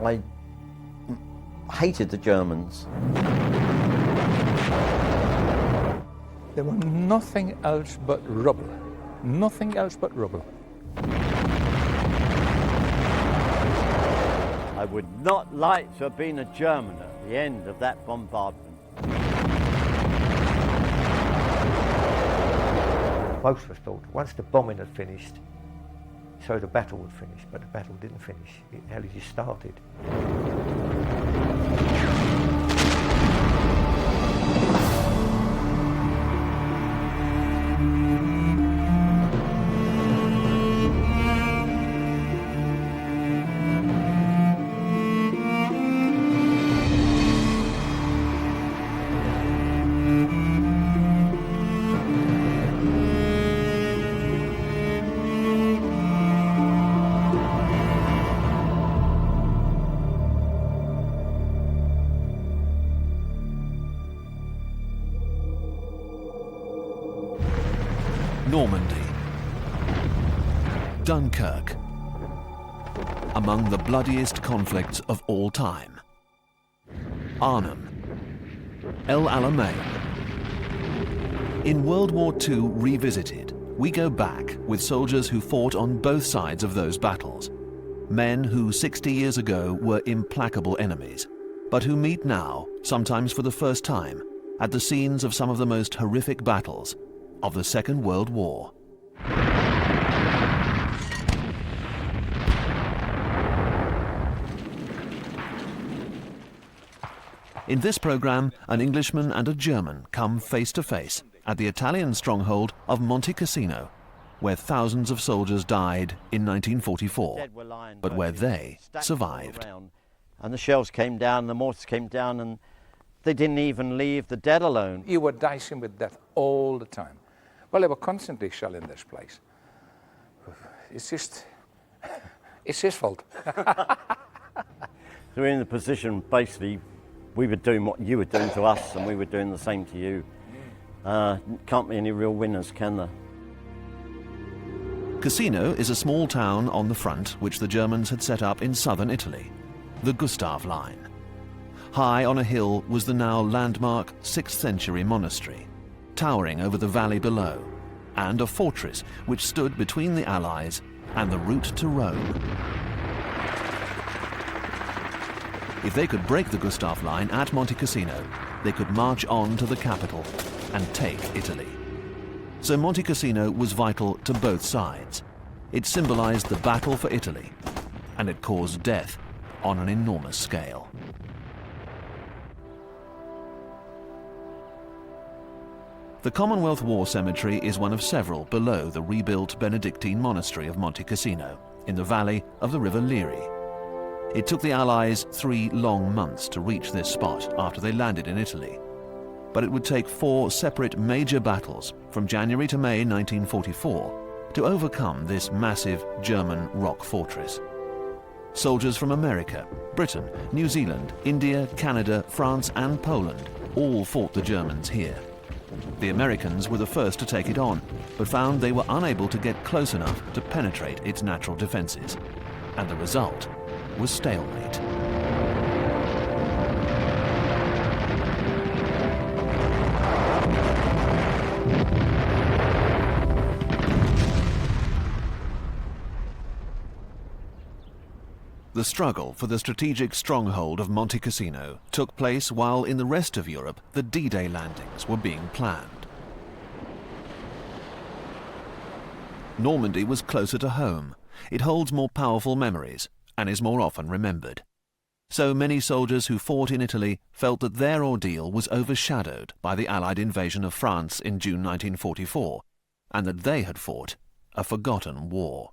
I hated the Germans. There were nothing else but rubble. Nothing else but rubble. I would not like to have been a German at the end of that bombardment. Most of us thought once the bombing had finished, so the battle would finish, but the battle didn't finish. It only just started. Normandy, Dunkirk, among the bloodiest conflicts of all time. Arnhem, El Alamein. In World War II Revisited, we go back with soldiers who fought on both sides of those battles. Men who 60 years ago were implacable enemies, but who meet now, sometimes for the first time, at the scenes of some of the most horrific battles of the Second World War. In this program, an Englishman and a German come face to face at the Italian stronghold of Monte Cassino, where thousands of soldiers died in 1944, but where they survived. And the shells came down, the mortars came down, and they didn't even leave the dead alone. You were dicing with death all the time. Well, they were constantly shelling this place. It's just, it's his fault. So we're in the position, basically, we were doing what you were doing to us, and we were doing the same to you. Can't be any real winners, can there? Cassino is a small town on the front which the Germans had set up in southern Italy, the Gustav Line. High on a hill was the now landmark 6th century monastery, towering over the valley below, and a fortress which stood between the Allies and the route to Rome. If they could break the Gustav Line at Monte Cassino, they could march on to the capital and take Italy. So Monte Cassino was vital to both sides. It symbolized the battle for Italy, and it caused death on an enormous scale. The Commonwealth War Cemetery is one of several below the rebuilt Benedictine monastery of Monte Cassino, in the valley of the River Liri. It took the Allies 3 long months to reach this spot after they landed in Italy. But it would take 4 separate major battles from January to May 1944 to overcome this massive German rock fortress. Soldiers from America, Britain, New Zealand, India, Canada, France and Poland all fought the Germans here. The Americans were the first to take it on, but found they were unable to get close enough to penetrate its natural defenses. And the result was stalemate. The struggle for the strategic stronghold of Monte Cassino took place while in the rest of Europe the D-Day landings were being planned. Normandy was closer to home. It holds more powerful memories and is more often remembered. So many soldiers who fought in Italy felt that their ordeal was overshadowed by the Allied invasion of France in June 1944, and that they had fought a forgotten war.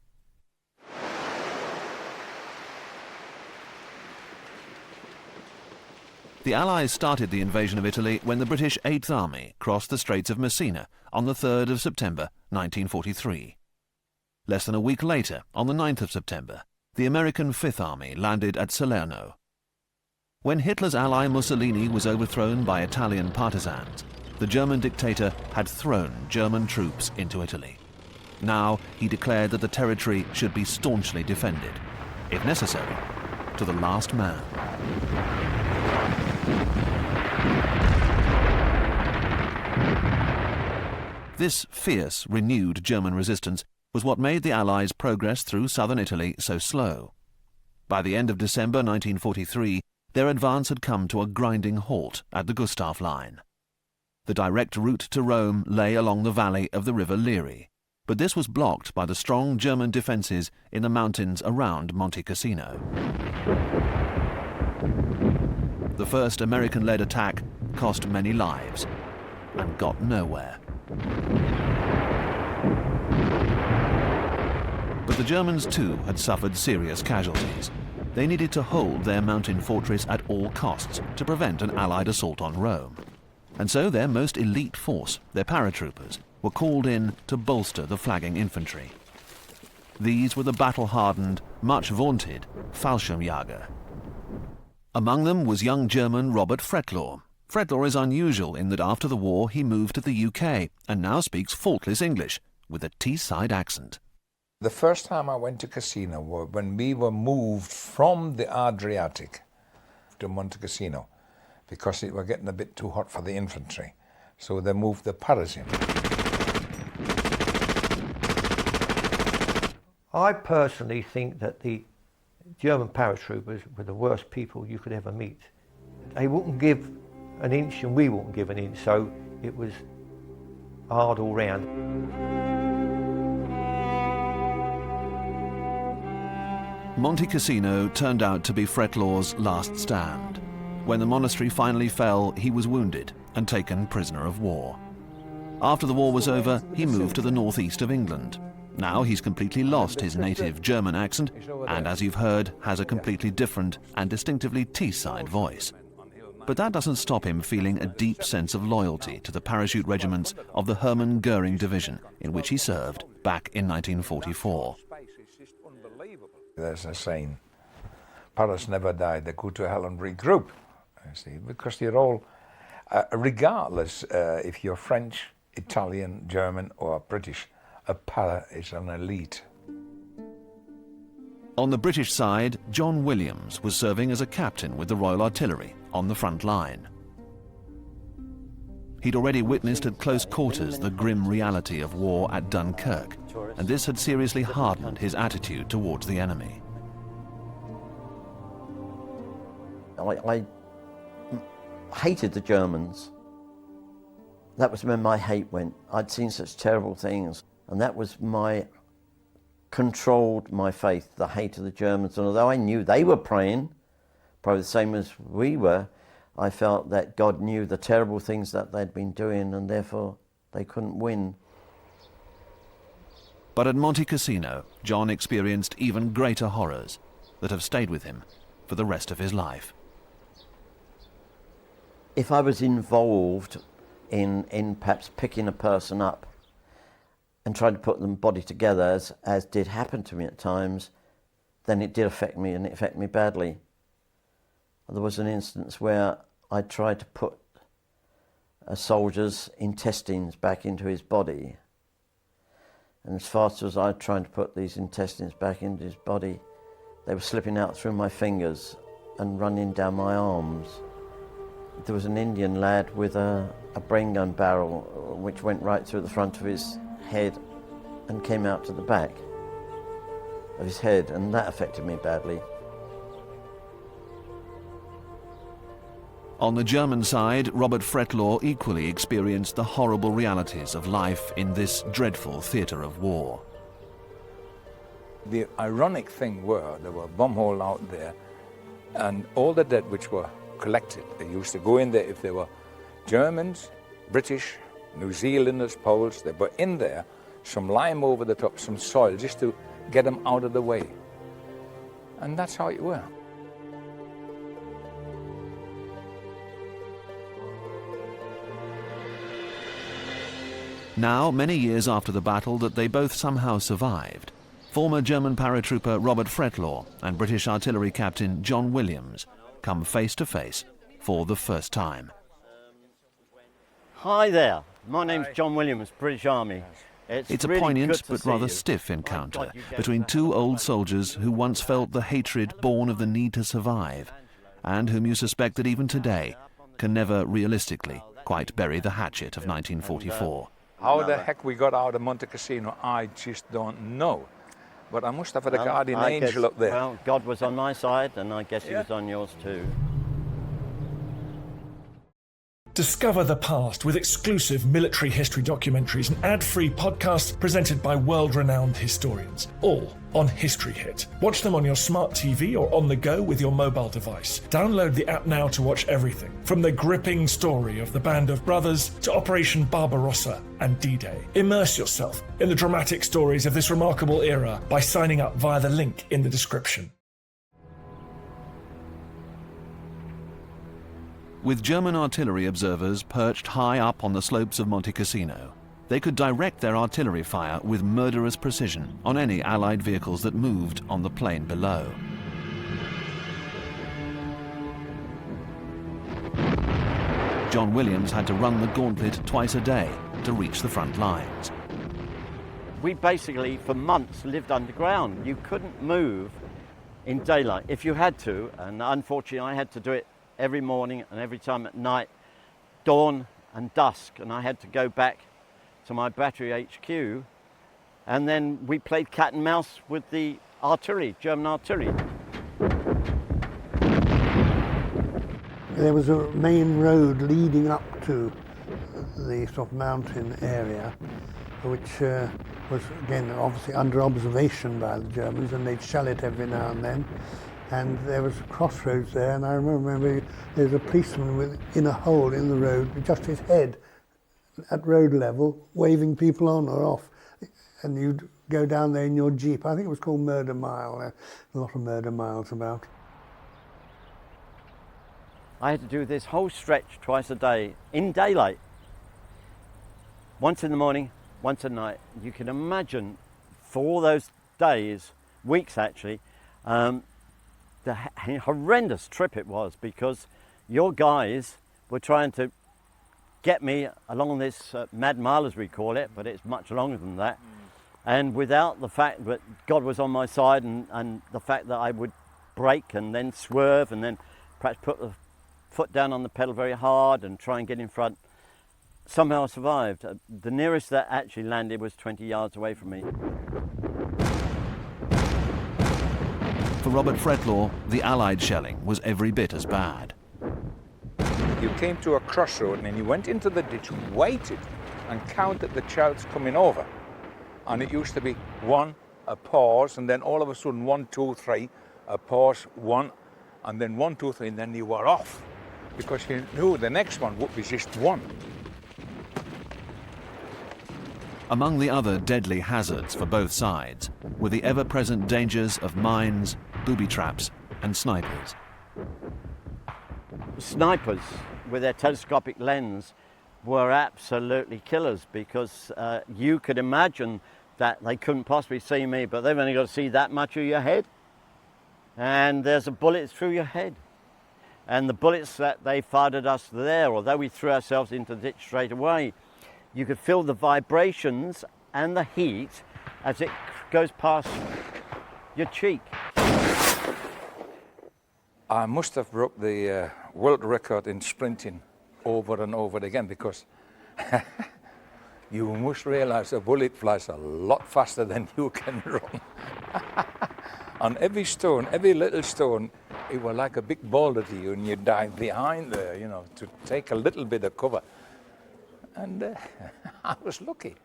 The Allies started the invasion of Italy when the British 8th Army crossed the Straits of Messina on the 3rd of September 1943. Less than a week later, on the 9th of September, the American 5th Army landed at Salerno. When Hitler's ally Mussolini was overthrown by Italian partisans, the German dictator had thrown German troops into Italy. Now he declared that the territory should be staunchly defended, if necessary, to the last man. This fierce, renewed German resistance was what made the Allies' progress through southern Italy so slow. By the end of December 1943, their advance had come to a grinding halt at the Gustav Line. The direct route to Rome lay along the valley of the River Liris, but this was blocked by the strong German defences in the mountains around Monte Cassino. The first American-led attack cost many lives and got nowhere. But the Germans too had suffered serious casualties. They needed to hold their mountain fortress at all costs to prevent an Allied assault on Rome. And so their most elite force, their paratroopers, were called in to bolster the flagging infantry. These were the battle-hardened, much vaunted Fallschirmjäger. Among them was young German Robert Fretlaw. Fretlaw is unusual in that after the war he moved to the UK and now speaks faultless English with a Teesside accent. The first time I went to Cassino was when we were moved from the Adriatic to Monte Cassino because it was getting a bit too hot for the infantry. So they moved the Paris in. I personally think that the German paratroopers were the worst people you could ever meet. They wouldn't give an inch and we wouldn't give an inch, so it was hard all round. Monte Cassino turned out to be Fretlaw's last stand. When the monastery finally fell, he was wounded and taken prisoner of war. After the war was over, he moved to the northeast of England. Now he's completely lost his native German accent and, as you've heard, has a completely different and distinctively Teesside voice. But that doesn't stop him feeling a deep sense of loyalty to the parachute regiments of the Hermann Goering Division, in which he served back in 1944. There's a saying, Paris never died, they go to hell and regroup, you see, because they're all, regardless if you're French, Italian, German or British, a para is an elite. On the British side, John Williams was serving as a captain with the Royal Artillery on the front line. He'd already witnessed at close quarters the grim reality of war at Dunkirk, and this had seriously hardened his attitude towards the enemy. I hated the Germans. That was where my hate went. I'd seen such terrible things, and that was controlled my faith, the hate of the Germans. And although I knew they were praying, probably the same as we were, I felt that God knew the terrible things that they'd been doing, and therefore they couldn't win. But at Monte Cassino, John experienced even greater horrors that have stayed with him for the rest of his life. If I was involved in perhaps picking a person up and trying to put them body together, as did happen to me at times, then it did affect me, and it affected me badly. There was an instance where I tried to put a soldier's intestines back into his body. And as fast as I tried to put these intestines back into his body, they were slipping out through my fingers and running down my arms. There was an Indian lad with a brain gun barrel which went right through the front of his head and came out to the back of his head, and that affected me badly. On the German side, Robert Fretlaw equally experienced the horrible realities of life in this dreadful theatre of war. The ironic thing there were bomb holes out there, and all the dead which were collected, they used to go in there if they were Germans, British, New Zealanders, Poles, they were in there, some lime over the top, some soil, just to get them out of the way. And that's how it were. Now, many years after the battle that they both somehow survived, former German paratrooper Robert Fretlaw and British artillery captain John Williams come face to face for the first time. Hi there, my name's John Williams, British Army. It's a really poignant good to but see rather you. stiff My encounter God, you gave between that two much old life. soldiers who once felt the hatred born of the need to survive, and whom you suspect that even today can never realistically quite bury the hatchet of 1944. How the heck we got out of Monte Cassino, I just don't know. But I must have had a guardian I angel guess, up there. Well, God was on my side, and I guess he was on yours too. Discover the past with exclusive military history documentaries and ad-free podcasts presented by world-renowned historians, all on History Hit. Watch them on your smart TV or on the go with your mobile device. Download the app now to watch everything, from the gripping story of the Band of Brothers to Operation Barbarossa and D-Day. Immerse yourself in the dramatic stories of this remarkable era by signing up via the link in the description. With German artillery observers perched high up on the slopes of Monte Cassino, they could direct their artillery fire with murderous precision on any Allied vehicles that moved on the plain below. John Williams had to run the gauntlet twice a day to reach the front lines. We basically, for months, lived underground. You couldn't move in daylight if you had to, and unfortunately I had to do it every morning and every time at night, dawn and dusk, and I had to go back to my battery HQ, and then we played cat and mouse with the artillery, German artillery. There was a main road leading up to the sort of mountain area, which was again obviously under observation by the Germans, and they'd shell it every now and then. And there was crossroads there, and I remember there was a policeman in a hole in the road, with just his head at road level, waving people on or off. And you'd go down there in your Jeep. I think it was called Murder Mile. A lot of murder miles about. I had to do this whole stretch twice a day in daylight. Once in the morning, once at night. You can imagine for all those days, weeks actually, the horrendous trip it was, because your guys were trying to get me along this mad mile, as we call it, but it's much longer than that. And without the fact that God was on my side, and the fact that I would brake and then swerve and then perhaps put the foot down on the pedal very hard and try and get in front, somehow I survived. The nearest that actually landed was 20 yards away from me. For Robert Fretlaw, the Allied shelling was every bit as bad. You came to a crossroad and then you went into the ditch, waited and counted the shells coming over. And it used to be one, a pause, and then all of a sudden 1, 2, 3, a pause, one, and then 1, 2, 3, and then you were off. Because you knew the next one would be just one. Among the other deadly hazards for both sides were the ever-present dangers of mines, booby traps and snipers. Snipers with their telescopic lens were absolutely killers, because you could imagine that they couldn't possibly see me, but they've only got to see that much of your head, and there's a bullet through your head. And the bullets that they fired at us there, although we threw ourselves into the ditch straight away, you could feel the vibrations and the heat as it goes past your cheek. I must have broke the world record in sprinting over and over again, because you must realize a bullet flies a lot faster than you can run. On every stone, every little stone, it was like a big boulder to you, and you dive behind there, you know, to take a little bit of cover. And I was lucky.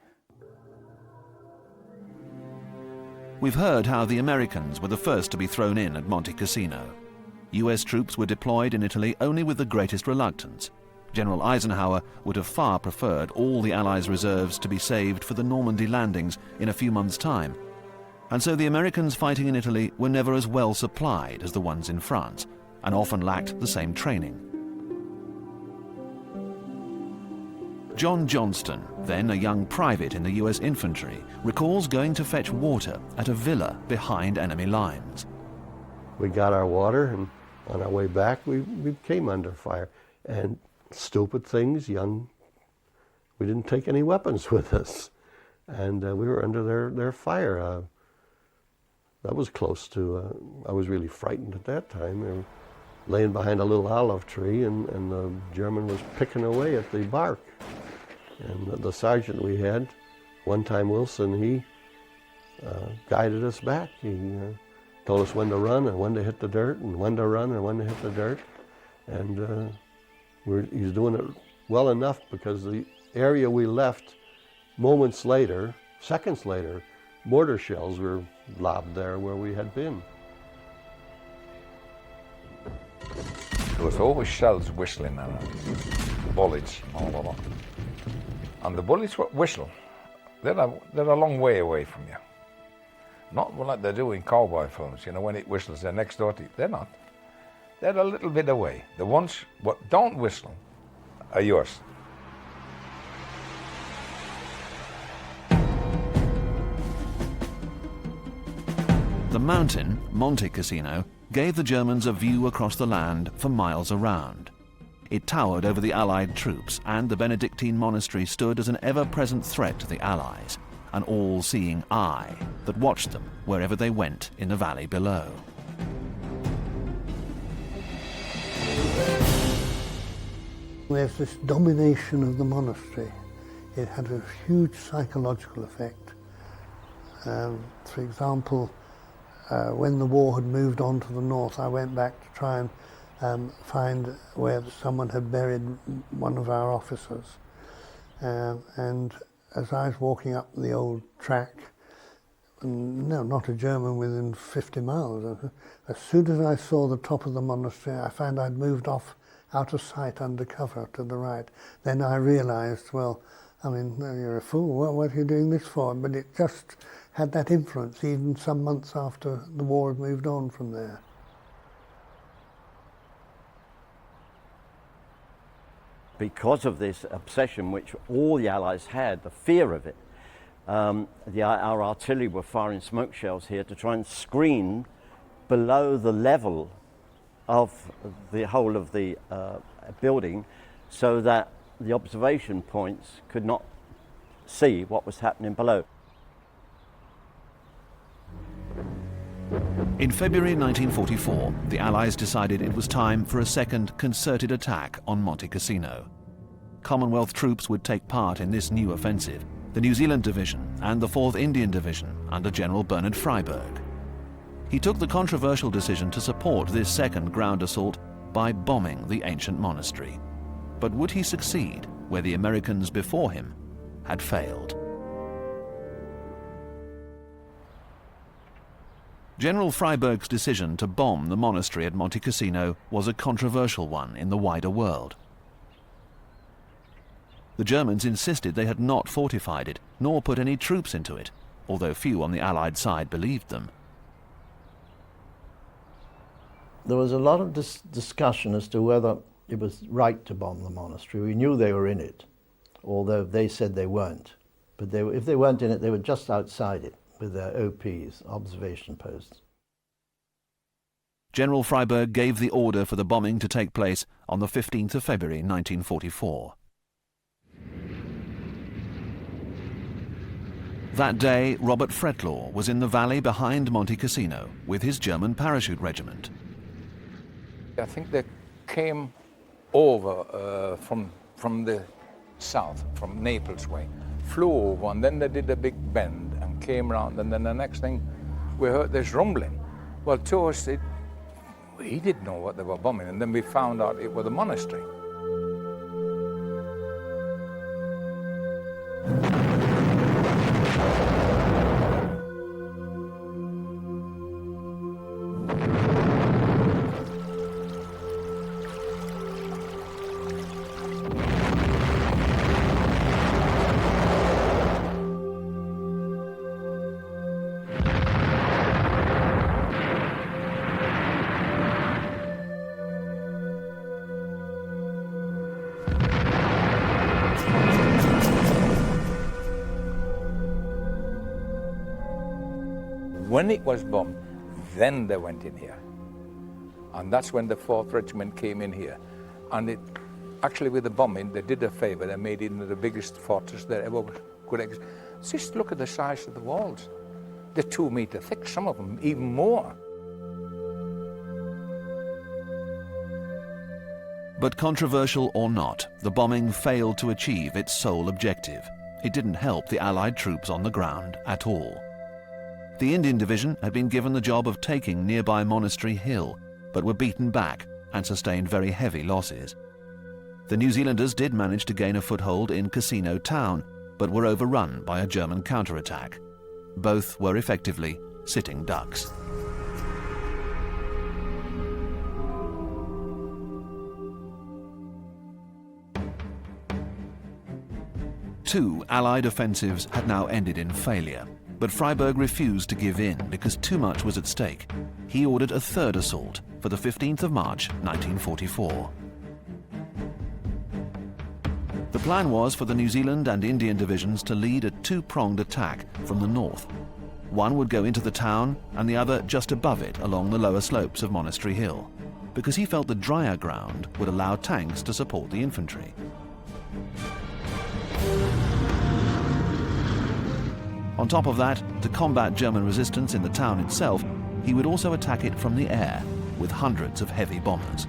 We've heard how the Americans were the first to be thrown in at Monte Cassino. US troops were deployed in Italy only with the greatest reluctance. General Eisenhower would have far preferred all the Allies' reserves to be saved for the Normandy landings in a few months' time. And so the Americans fighting in Italy were never as well supplied as the ones in France, and often lacked the same training. John Johnston, then a young private in the US infantry, recalls going to fetch water at a villa behind enemy lines. We got our water, and on our way back we came under fire. And stupid things, we didn't take any weapons with us. and we were under their fire. That was close to, I was really frightened at that time. They were laying behind a little olive tree, and the German was picking away at the bark. And the sergeant we had, one-time Wilson, he guided us back. He told us when to run and when to hit the dirt, and when to run and when to hit the dirt. And he's doing it well enough, because the area we left, moments later, seconds later, mortar shells were lobbed there where we had been. There was always shells whistling and bullets and all of that. And the bullets whistle, they're a long way away from you. Not like they do in cowboy films, you know, when it whistles, they're next door to you. They're not. They're a little bit away. The ones what don't whistle are yours. The mountain, Monte Cassino, gave the Germans a view across the land for miles around. It towered over the Allied troops, and the Benedictine monastery stood as an ever-present threat to the Allies, an all-seeing eye that watched them wherever they went in the valley below. There's this domination of the monastery. It had a huge psychological effect. For example, when the war had moved on to the north, I went back to try and find where someone had buried one of our officers. And as I was walking up the old track, no, not a German within 50 miles. As soon as I saw the top of the monastery, I found I'd moved off out of sight under cover to the right. Then I realized, well, I mean, no, you're a fool, what are you doing this for? But it just had that influence even some months after the war had moved on from there. Because of this obsession, which all the Allies had, the fear of it, our artillery were firing smoke shells here to try and screen below the level of the whole of the building, so that the observation points could not see what was happening below. In February 1944, the Allies decided it was time for a second concerted attack on Monte Cassino. Commonwealth troops would take part in this new offensive, the New Zealand Division and the 4th Indian Division under General Bernard Freyberg. He took the controversial decision to support this second ground assault by bombing the ancient monastery. But would he succeed where the Americans before him had failed? General Freyberg's decision to bomb the monastery at Monte Cassino was a controversial one in the wider world. The Germans insisted they had not fortified it, nor put any troops into it, although few on the Allied side believed them. There was a lot of discussion as to whether it was right to bomb the monastery. We knew they were in it, although they said they weren't. But if they weren't in it, they were just outside it with their OPs, observation posts. General Freyberg gave the order for the bombing to take place on the 15th of February 1944. That day, Robert Fretlaw was in the valley behind Monte Cassino with his German parachute regiment. I think they came over from the south, from Naples way, flew over, and then they did a big bend and came around, and then the next thing we heard this rumbling. Well, to us, we didn't know what they were bombing, and then we found out it was the monastery. When it was bombed, then they went in here. And that's when the 4th Regiment came in here. And actually with the bombing, they did a favor. They made it into the biggest fortress that ever could exist. Just look at the size of the walls. They're 2 meter thick, some of them even more. But controversial or not, the bombing failed to achieve its sole objective. It didn't help the Allied troops on the ground at all. The Indian Division had been given the job of taking nearby Monastery Hill, but were beaten back and sustained very heavy losses. The New Zealanders did manage to gain a foothold in Cassino town, but were overrun by a German counterattack. Both were effectively sitting ducks. Two Allied offensives had now ended in failure, but Freyberg refused to give in because too much was at stake. He ordered a third assault for the 15th of March, 1944. The plan was for the New Zealand and Indian divisions to lead a two-pronged attack from the north. One would go into the town and the other just above it along the lower slopes of Monastery Hill, because he felt the drier ground would allow tanks to support the infantry. On top of that, to combat German resistance in the town itself, he would also attack it from the air with hundreds of heavy bombers.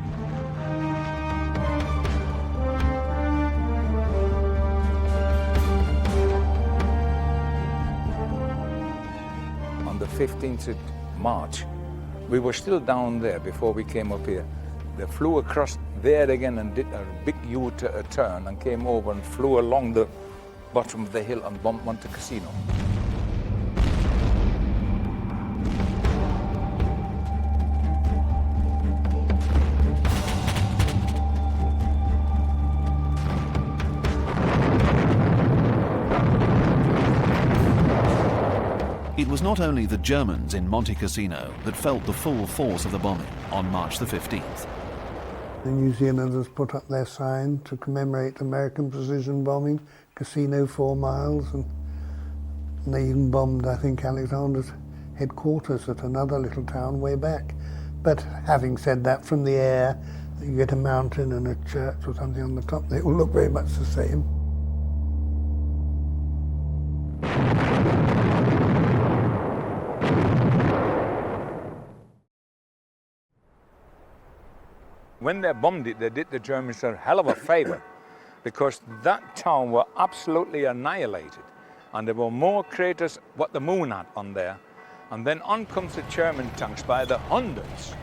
On the 15th of March, we were still down there before we came up here. They flew across there again and did a big U-turn and came over and flew along the bottom of the hill and bombed Monte Cassino. It was not only the Germans in Monte Cassino that felt the full force of the bombing on March the 15th. The New Zealanders put up their sign to commemorate American precision bombing, Cassino 4 miles, and they even bombed, I think, Alexander's headquarters at another little town way back. But having said that, from the air, you get a mountain and a church or something on the top, they all look very much the same. When they bombed it, they did the Germans a hell of a favor, because that town were absolutely annihilated. And there were more craters what the moon had on there. And then on comes the German tanks by the hundreds.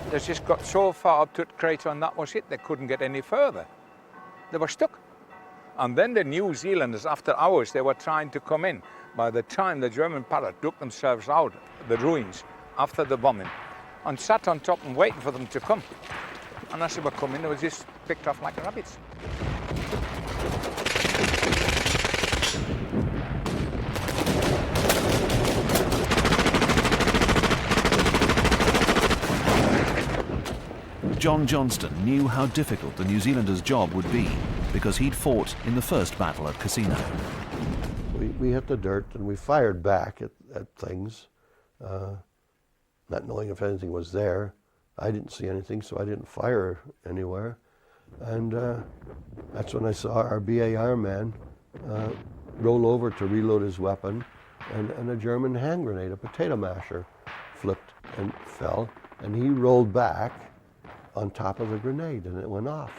They just got so far up to the crater and that was it. They couldn't get any further. They were stuck. And then the New Zealanders, after hours, they were trying to come in. By the time the German parrot took themselves out the ruins after the bombing and sat on top and waited for them to come. And as they were coming, they were just picked off like rabbits. John Johnston knew how difficult the New Zealanders' job would be because he'd fought in the first battle at Cassino. We hit the dirt and we fired back at things, not knowing if anything was there. I didn't see anything, so I didn't fire anywhere. And that's when I saw our BAR man roll over to reload his weapon, and a German hand grenade, a potato masher, flipped and fell, and he rolled back on top of the grenade, and it went off.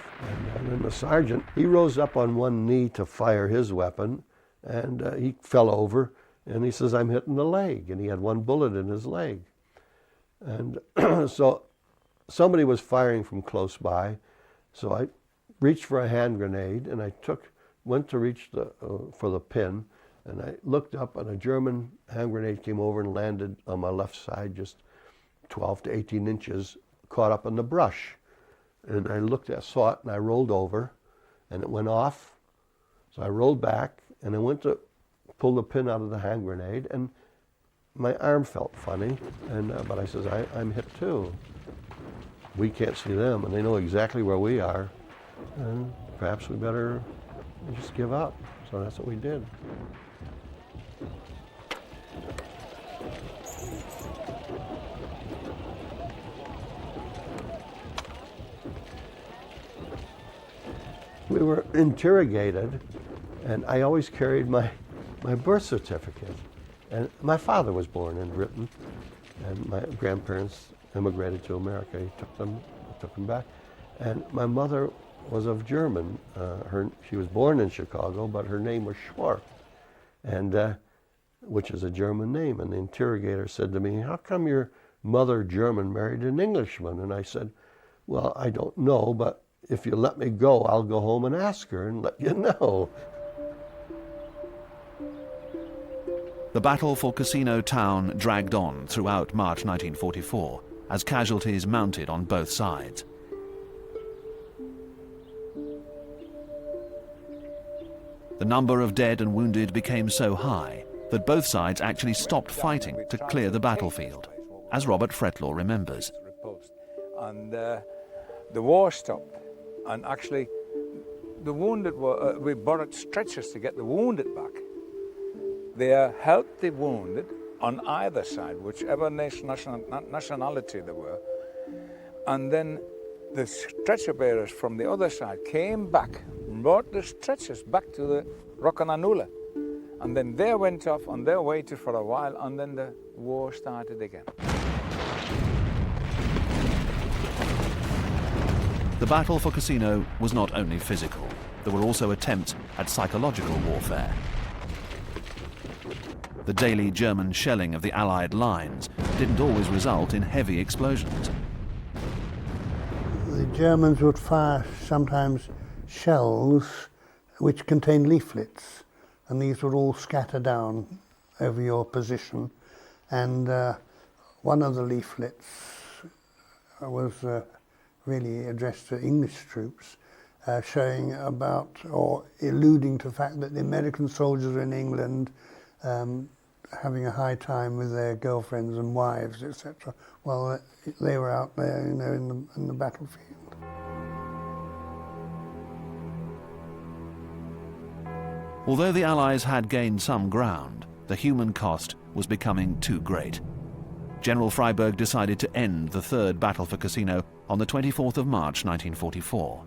And then the sergeant, he rose up on one knee to fire his weapon, and he fell over, and he says, "I'm hitting the leg," and he had one bullet in his leg. And so somebody was firing from close by, so I reached for a hand grenade, and I went to reach for the pin, and I looked up, and a German hand grenade came over and landed on my left side, just 12 to 18 inches, caught up in the brush. And I saw it, and I rolled over, and it went off. So I rolled back, and I went to pull the pin out of the hand grenade, and my arm felt funny, but I says, I'm hit too. We can't see them, and they know exactly where we are, and perhaps we better just give up. So that's what we did. We were interrogated, and I always carried my my birth certificate. And my father was born in Britain, and my grandparents immigrated to America. He took them back. And my mother was of German. She was born in Chicago, but her name was Schwartz, and which is a German name. And the interrogator said to me, "How come your mother, German, married an Englishman?" And I said, "Well, I don't know, but if you let me go, I'll go home and ask her and let you know." The battle for Cassino town dragged on throughout March 1944 as casualties mounted on both sides. The number of dead and wounded became so high that both sides actually stopped fighting to clear the battlefield, as Robert Fretlaw remembers. And the war stopped, and actually the wounded were, we borrowed stretchers to get the wounded back. They helped the wounded on either side, whichever nationality they were. And then the stretcher bearers from the other side came back, brought the stretchers back to the Roccananula. And then they went off and they waited for a while, and then the war started again. The battle for Cassino was not only physical. There were also attempts at psychological warfare. The daily German shelling of the Allied lines didn't always result in heavy explosions. The Germans would fire sometimes shells which contained leaflets, and these would all scatter down over your position. And one of the leaflets was really addressed to English troops, showing about or alluding to the fact that the American soldiers in England having a high time with their girlfriends and wives, etc. Well, they were out there, in the battlefield. Although the Allies had gained some ground, the human cost was becoming too great. General Freyberg decided to end the Third Battle for Cassino on the 24th of March 1944.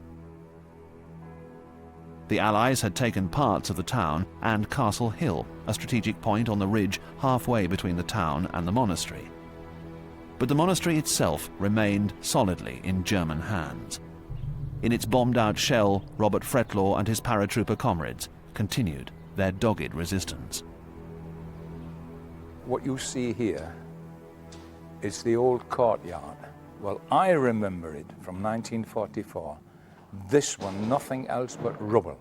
The Allies had taken parts of the town and Castle Hill, a strategic point on the ridge halfway between the town and the monastery. But the monastery itself remained solidly in German hands. In its bombed-out shell, Robert Fretlaw and his paratrooper comrades continued their dogged resistance. What you see here is the old courtyard. Well, I remember it from 1944. This one, nothing else but rubble,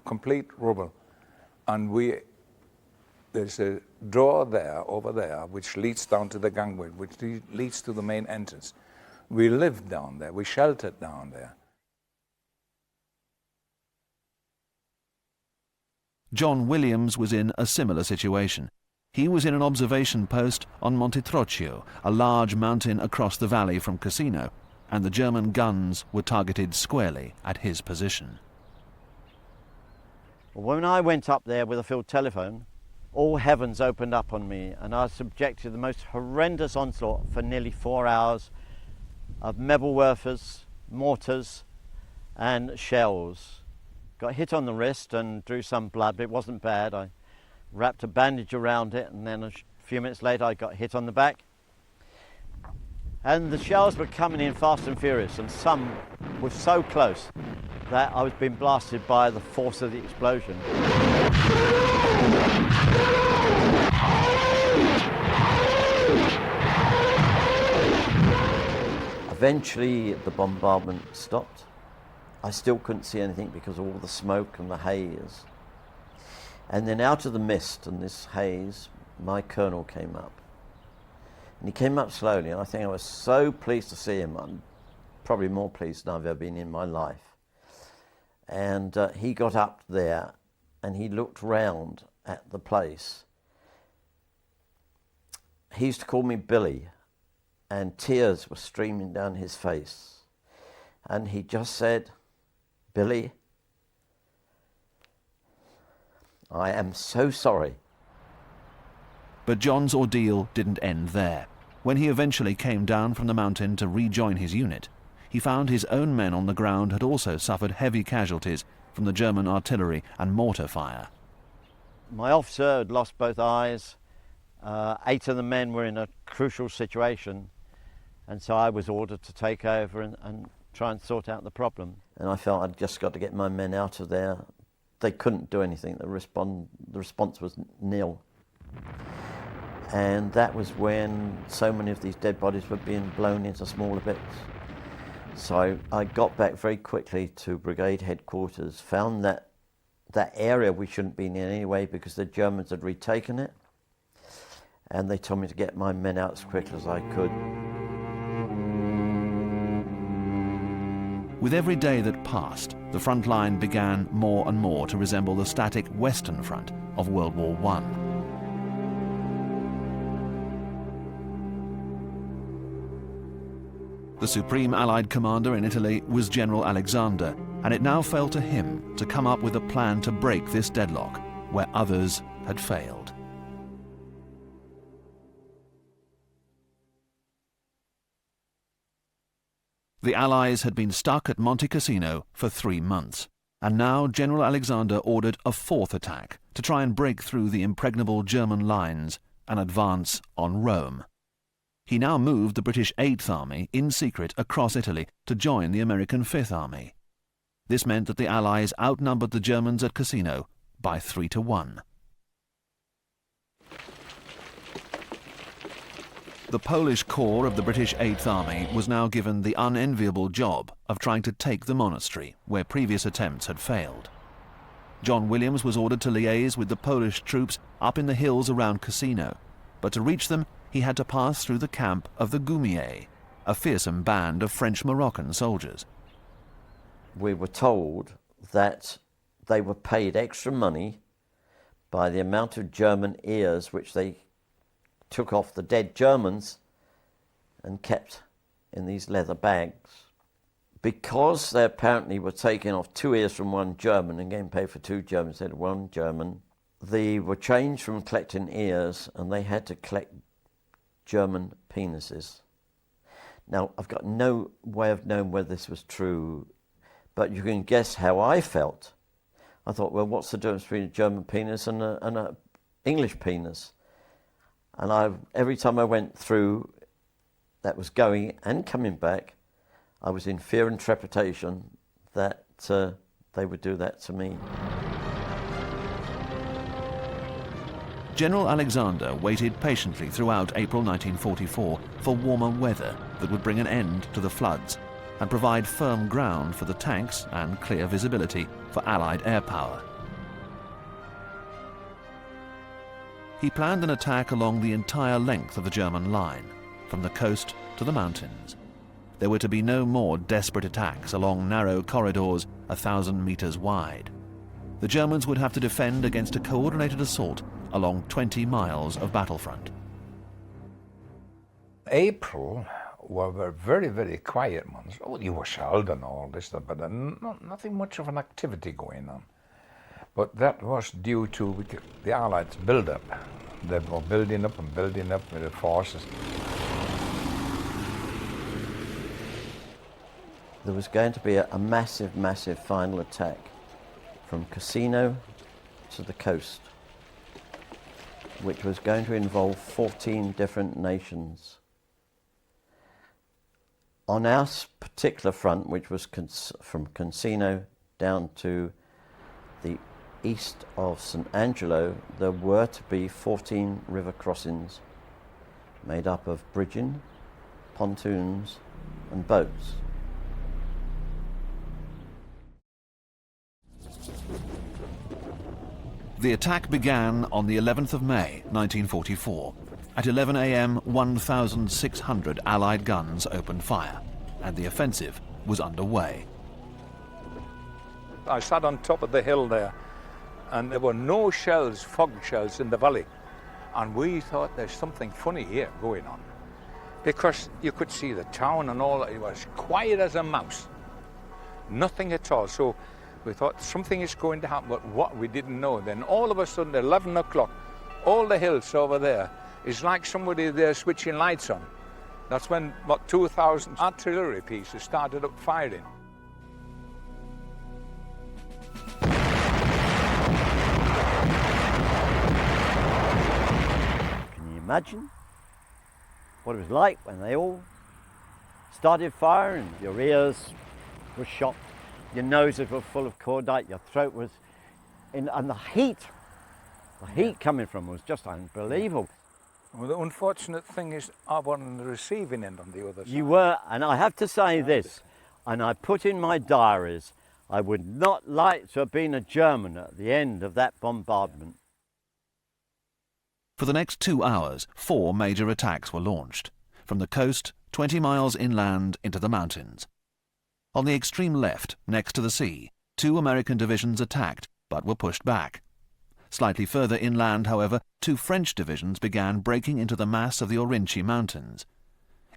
complete rubble. And there's a door there, over there, which leads down to the gangway, which leads to the main entrance. We lived down there, we sheltered down there. John Williams was in a similar situation. He was in an observation post on Monte Trocchio, a large mountain across the valley from Cassino, and the German guns were targeted squarely at his position. When I went up there with a field telephone, all heavens opened up on me, and I was subjected to the most horrendous onslaught for nearly 4 hours of Mebelwerfers, mortars and shells. Got hit on the wrist and drew some blood, but it wasn't bad. I wrapped a bandage around it, and then a few minutes later I got hit on the back. And the shells were coming in fast and furious, and some were so close that I was being blasted by the force of the explosion. Eventually the bombardment stopped. I still couldn't see anything because of all the smoke and the haze. And then out of the mist and this haze, my colonel came up. And he came up slowly, and I think I was so pleased to see him. I'm probably more pleased than I've ever been in my life. And he got up there and he looked round at the place. He used to call me Billy, and tears were streaming down his face. And he just said, "Billy, I am so sorry." But John's ordeal didn't end there. When he eventually came down from the mountain to rejoin his unit, he found his own men on the ground had also suffered heavy casualties from the German artillery and mortar fire. My officer had lost both eyes. 8 of the men were in a crucial situation, and so I was ordered to take over and try and sort out the problem. And I felt I'd just got to get my men out of there. They couldn't do anything. The response was nil. And that was when so many of these dead bodies were being blown into smaller bits. So I got back very quickly to brigade headquarters, found that area we shouldn't be in anyway because the Germans had retaken it, and they told me to get my men out as quickly as I could. With every day that passed, the front line began more and more to resemble the static Western Front of World War I. The supreme Allied commander in Italy was General Alexander, and it now fell to him to come up with a plan to break this deadlock where others had failed. The Allies had been stuck at Monte Cassino for 3 months, and now General Alexander ordered a 4th attack to try and break through the impregnable German lines and advance on Rome. He now moved the British 8th Army in secret across Italy to join the American 5th Army. This meant that the Allies outnumbered the Germans at Cassino by 3-1. The Polish corps of the British 8th Army was now given the unenviable job of trying to take the monastery, where previous attempts had failed. John Williams was ordered to liaise with the Polish troops up in the hills around Cassino, but to reach them he had to pass through the camp of the Goumiers, a fearsome band of French-Moroccan soldiers. We were told that they were paid extra money by the amount of German ears which they took off the dead Germans and kept in these leather bags. Because they apparently were taking off 2 ears from 1 German and getting paid for 2 Germans instead of 1 German, they were changed from collecting ears and they had to collect German penises. Now, I've got no way of knowing whether this was true, but you can guess how I felt. I thought, well, what's the difference between a German penis and an English penis? And every time I went through, that was going and coming back, I was in fear and trepidation that they would do that to me. General Alexander waited patiently throughout April 1944 for warmer weather that would bring an end to the floods and provide firm ground for the tanks and clear visibility for Allied air power. He planned an attack along the entire length of the German line, from the coast to the mountains. There were to be no more desperate attacks along narrow corridors 1,000 meters wide. The Germans would have to defend against a coordinated assault along 20 miles of battlefront. April were very, very quiet months. Oh, you were shelled and all this, but nothing much of an activity going on. But that was due to the Allies' build-up. They were building up with the forces. There was going to be a massive, massive final attack from Cassino to the coast, which was going to involve 14 different nations. On our particular front, which was from Cassino down to the east of St. Angelo, there were to be 14 river crossings made up of bridging, pontoons and boats. The attack began on the 11th of May 1944. At 11 a.m., 1,600 Allied guns opened fire, and the offensive was underway. I sat on top of the hill there, and there were no shells, fog shells in the valley. And we thought there's something funny here going on, because you could see the town and all. It was quiet as a mouse, nothing at all. So we thought something is going to happen, but what we didn't know. Then all of a sudden, at 11 o'clock, all the hills over there is like somebody there switching lights on. That's when about 2,000 artillery pieces started up firing. imagine what it was like when they all started firing. Your ears were shot, your noses were full of cordite, your throat was in, and the heat coming from was just unbelievable. Well, the unfortunate thing is I was on the receiving end on the other side. You were, and I have to say this, and I put in my diaries, I would not like to have been a German at the end of that bombardment. For the next 2 hours, 4 major attacks were launched, from the coast 20 miles inland into the mountains. On the extreme left, next to the sea, 2 American divisions attacked, but were pushed back. Slightly further inland, however, 2 French divisions began breaking into the mass of the Orinci Mountains.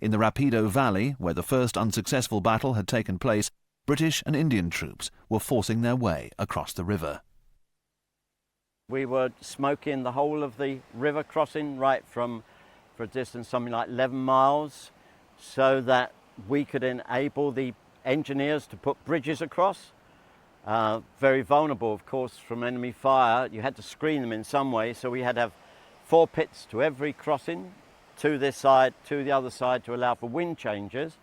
In the Rapido Valley, where the first unsuccessful battle had taken place, British and Indian troops were forcing their way across the river. We were smoking the whole of the river crossing right from, for a distance something like 11 miles, so that we could enable the engineers to put bridges across. Very vulnerable, of course, from enemy fire. You had to screen them in some way, so we had to have 4 pits to every crossing, to this side, to the other side, to allow for wind changes.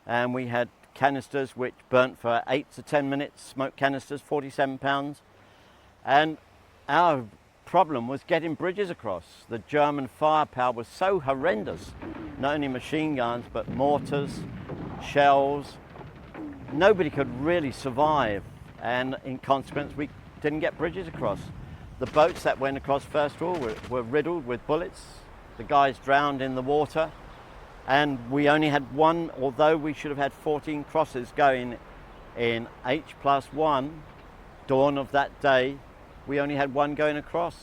And we had canisters which burnt for 8 to 10 minutes, smoke canisters, 47 pounds. And our problem was getting bridges across. The German firepower was so horrendous, not only machine guns, but mortars, shells. Nobody could really survive, and in consequence we didn't get bridges across. The boats that went across first of all were riddled with bullets. The guys drowned in the water, and we only had 1, although we should have had 14 crosses going in H+1, dawn of that day, we only had 1 going across.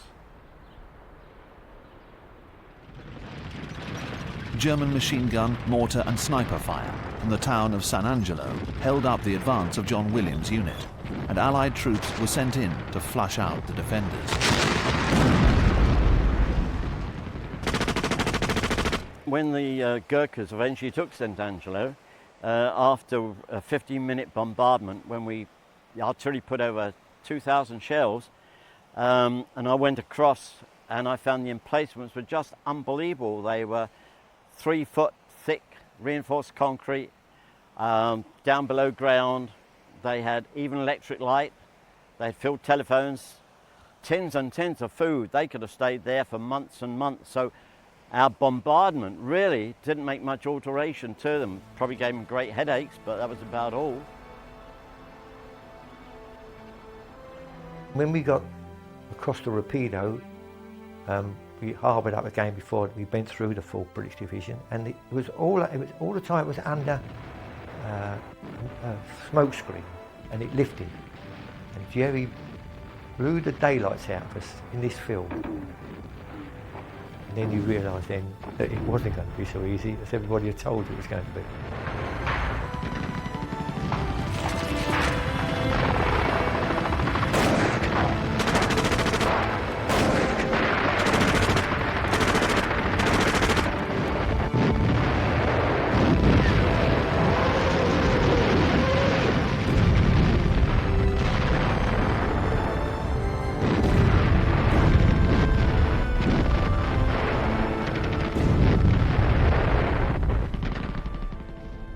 German machine gun, mortar and sniper fire from the town of San Angelo held up the advance of John Williams' unit, and Allied troops were sent in to flush out the defenders. When the Gurkhas eventually took St. Angelo, after a 15-minute bombardment, when the artillery put over 2,000 shells, and I went across and I found the emplacements were just unbelievable. They were 3 foot thick reinforced concrete, down below ground. They had even electric light. They had filled telephones, tins and tins of food. They could have stayed there for months and months. So our bombardment really didn't make much alteration to them. Probably gave them great headaches, but that was about all. When we got across the Rapido, we harboured up again before we went through the full British division, and it was all the time it was under a smoke screen, and it lifted. And Jerry blew the daylights out of us in this field. And then you realise then that it wasn't going to be so easy as everybody had told you it was going to be.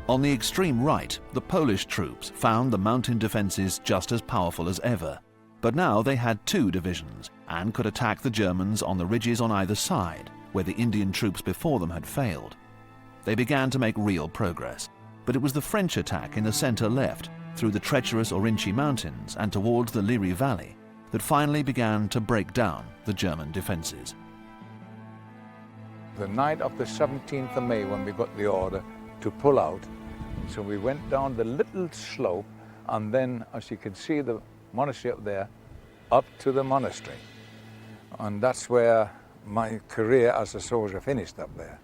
On the extreme right, the Polish troops found the mountain defences just as powerful as ever. But now they had 2 divisions and could attack the Germans on the ridges on either side, where the Indian troops before them had failed. They began to make real progress, but it was the French attack in the centre-left, through the treacherous Orinci Mountains and towards the Liri Valley, that finally began to break down the German defences. The night of the 17th of May, when we got the order to pull out, so we went down the little slope, and then, as you can see the monastery up there, up to the monastery. And that's where my career as a soldier finished, up there.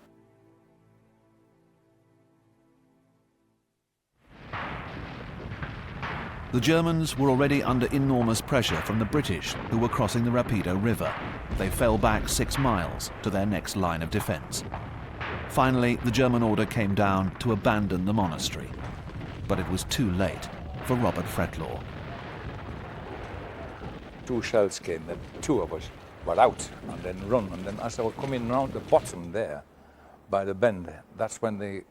The Germans were already under enormous pressure from the British, who were crossing the Rapido River. They fell back 6 miles to their next line of defence. Finally, the German order came down to abandon the monastery. But it was too late for Robert Fretlaw. 2 shells came, 2 of us were out and then run. And then as I was coming round the bottom there, by the bend, that's when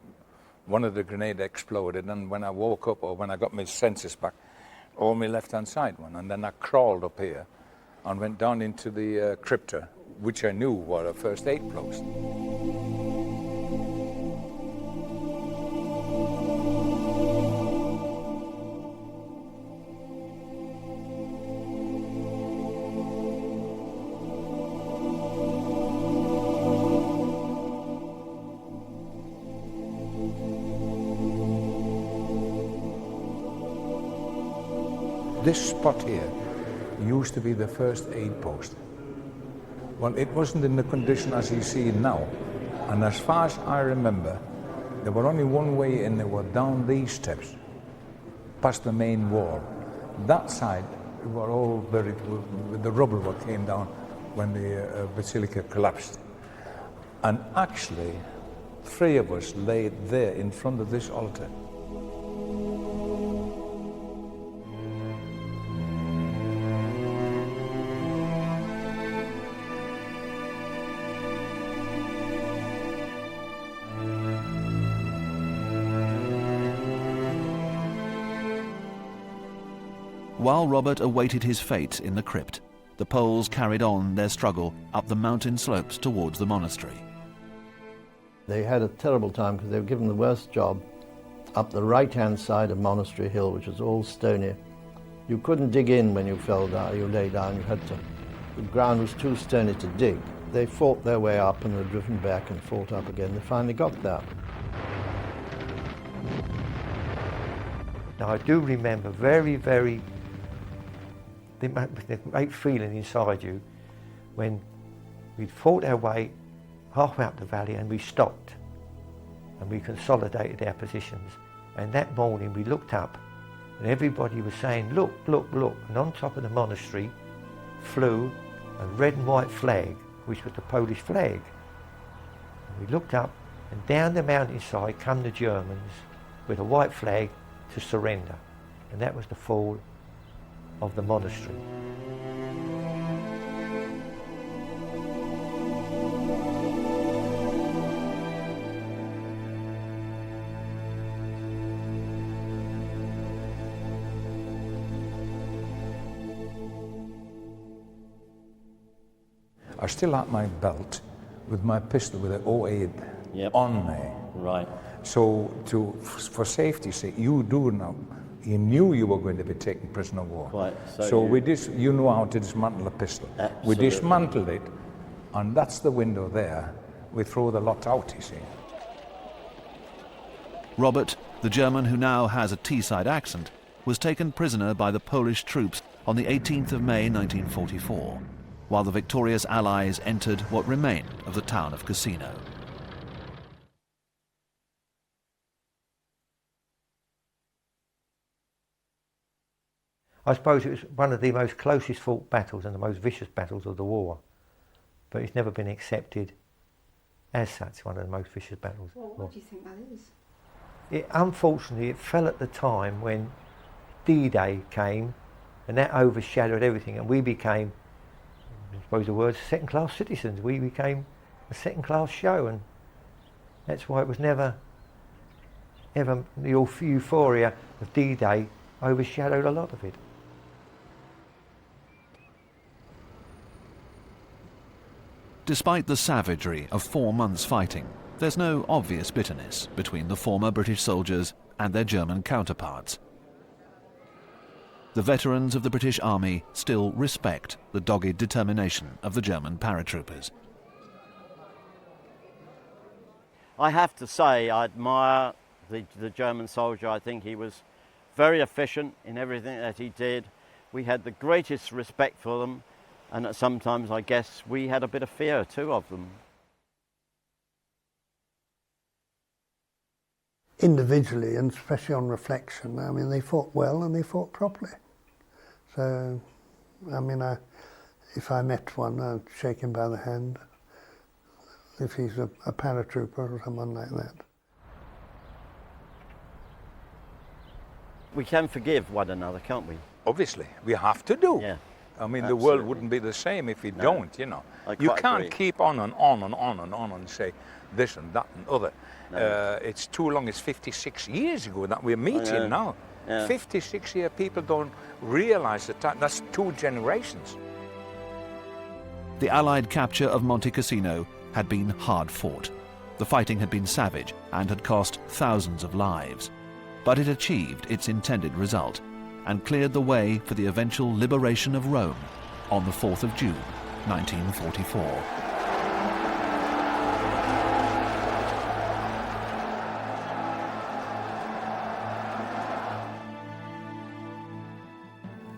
one of the grenades exploded. And when I woke up, or when I got my senses back, all my left-hand side one. And then I crawled up here and went down into the crypta, which I knew were a first aid post. This spot here used to be the first aid post. Well, it wasn't in the condition as you see it now. And as far as I remember, there were only one way in. They were down these steps, past the main wall. That side, we were all buried with the rubble that came down when the basilica collapsed. And actually, 3 of us laid there in front of this altar. While Robert awaited his fate in the crypt, the Poles carried on their struggle up the mountain slopes towards the monastery. They had a terrible time because they were given the worst job up the right-hand side of Monastery Hill, which was all stony. You couldn't dig in when you fell down, you lay down, you had to, the ground was too stony to dig. They fought their way up and were driven back and fought up again. They finally got there. Now I do remember very, the great feeling inside you when we'd fought our way halfway up the valley and we stopped and we consolidated our positions. And that morning we looked up and everybody was saying, look, look, look. And on top of the monastery flew a red and white flag, which was the Polish flag. And we looked up and down the mountainside come the Germans with a white flag to surrender. And that was the fall of the monastery. I still had my belt with my pistol with an 08 on me. Right. So for safety's sake, you knew you were going to be taken prisoner of war. Right. So you know how to dismantle a pistol. Absolutely. We dismantled it, and that's the window there. We throw the lot out, you see. Robert, the German who now has a Teesside accent, was taken prisoner by the Polish troops on the 18th of May 1944, while the victorious Allies entered what remained of the town of Cassino. I suppose it was one of the most closest fought battles and the most vicious battles of the war, but it's never been accepted as such, one of the most vicious battles. Well, what do you think that is? Unfortunately, it fell at the time when D-Day came, and that overshadowed everything, and we became, I suppose the word, second-class citizens. We became a second-class show, and that's why it was never, ever, the euphoria of D-Day overshadowed a lot of it. Despite the savagery of 4 months' fighting, there's no obvious bitterness between the former British soldiers and their German counterparts. The veterans of the British Army still respect the dogged determination of the German paratroopers. I have to say, I admire the German soldier. I think he was very efficient in everything that he did. We had the greatest respect for them, and sometimes I guess we had a bit of fear too of them. Individually, and especially on reflection, I mean, they fought well and they fought properly. So, I mean, if I met one, I'd shake him by the hand, if he's a paratrooper or someone like that. We can forgive one another, can't we? Obviously, we have to do. Yeah. I mean, the world Absolutely. wouldn't be the same if we No. don't, you know. I You quite can't agree. keep on and on and on and on and say this and that and other. No. It's too long. It's 56 years ago that we're meeting now. Yeah. 56 year people don't realize the time. That's 2 generations. The Allied capture of Monte Cassino had been hard fought. The fighting had been savage and had cost thousands of lives. But it achieved its intended result and cleared the way for the eventual liberation of Rome on the 4th of June, 1944.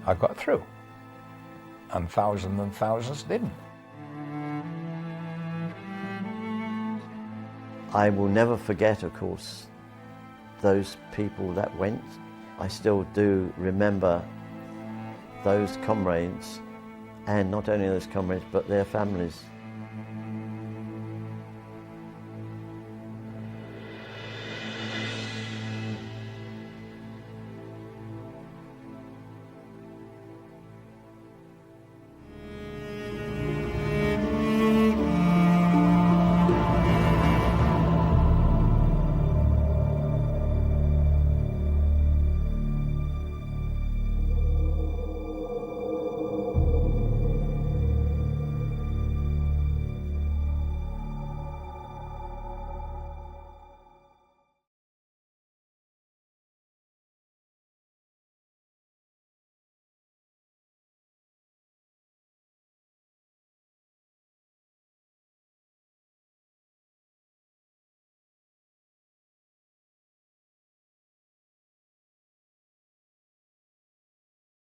I got through, and thousands didn't. I will never forget, of course, those people that went. I still do remember those comrades, and not only those comrades, but their families.